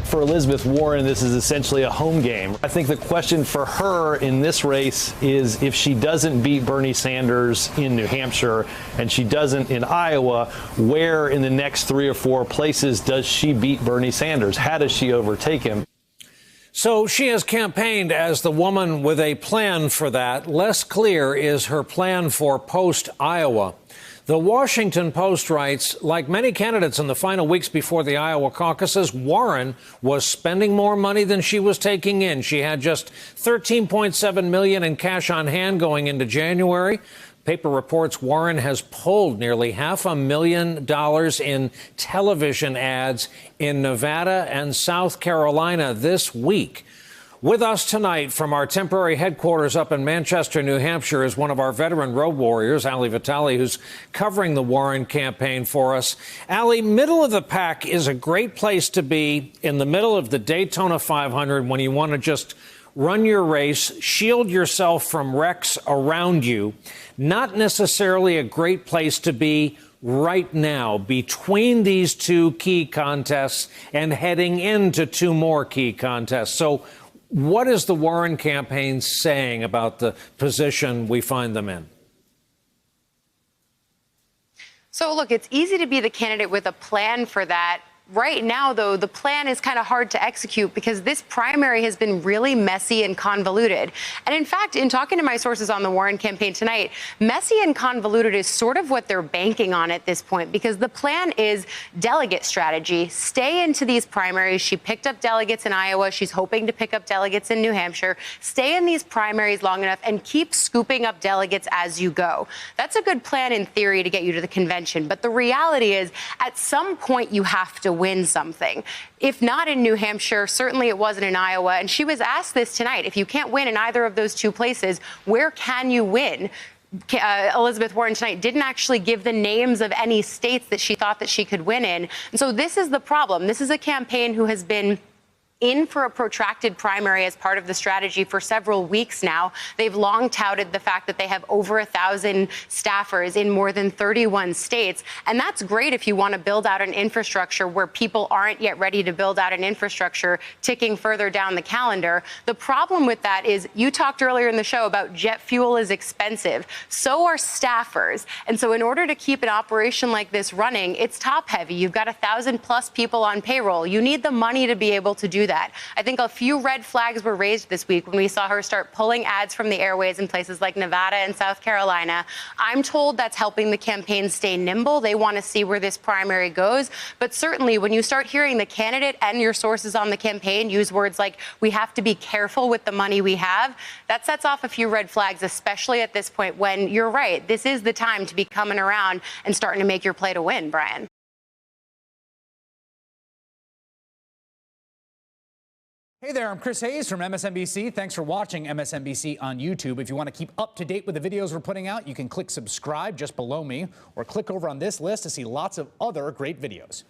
For Elizabeth Warren, this is essentially a home game. I think the question for her in this race is if she doesn't beat Bernie Sanders in New Hampshire and she doesn't in Iowa, where in the next 3 or 4 places does she beat Bernie Sanders? How does she overtake him? So she has campaigned as the woman with a plan for that. Less clear is her plan for post-Iowa. The Washington Post writes, like many candidates in the final weeks before the Iowa caucuses, Warren was spending more money than she was taking in. She had just $13.7 million in cash on hand going into January. Paper reports Warren has pulled nearly $500,000 in television ads in Nevada and South Carolina this week. With us tonight from our temporary headquarters up in Manchester, New Hampshire, is one of our veteran road warriors, Ali Vitale, who's covering the Warren campaign for us. Ali, middle of the pack is a great place to be in the middle of the Daytona 500 when you want to just run your race, shield yourself from wrecks around you. Not necessarily a great place to be right now between these 2 key contests and heading into 2 more key contests. So what is the Warren campaign saying about the position we find them in? So, look, it's easy to be the candidate with a plan for that. Right now, though, the plan is kind of hard to execute because this primary has been really messy and convoluted. And in fact, in talking to my sources on the Warren campaign tonight, messy and convoluted is sort of what they're banking on at this point, because the plan is delegate strategy. Stay into these primaries. She picked up delegates in Iowa. She's hoping to pick up delegates in New Hampshire. Stay in these primaries long enough and keep scooping up delegates as you go. That's a good plan in theory to get you to the convention. But the reality is, at some point, you have to win something. If not in New Hampshire, certainly it wasn't in Iowa. And she was asked this tonight. If you can't win in either of those 2 places, where can you win? Elizabeth Warren tonight didn't actually give the names of any states that she thought that she could win in. And so this is the problem. This is a campaign who has been in for a protracted primary as part of the strategy for several weeks now. They've long touted the fact that they have over 1,000 staffers in more than 31 states. And that's great if you want to build out an infrastructure where people aren't yet ready to build out an infrastructure ticking further down the calendar. The problem with that is you talked earlier in the show about jet fuel is expensive. So are staffers. And so in order to keep an operation like this running, it's top heavy. You've got 1,000+ people on payroll. You need the money to be able to do that. I think a few red flags were raised this week when we saw her start pulling ads from the airways in places like Nevada and South Carolina. I'm told that's helping the campaign stay nimble. They want to see where this primary goes. But certainly when you start hearing the candidate and your sources on the campaign use words like, we have to be careful with the money we have, that sets off a few red flags, especially at this point when you're right. This is the time to be coming around and starting to make your play to win, Brian. Hey there, I'm Chris Hayes from MSNBC. Thanks for watching MSNBC on YouTube. If you want to keep up to date with the videos we're putting out, you can click subscribe just below me or click over on this list to see lots of other great videos.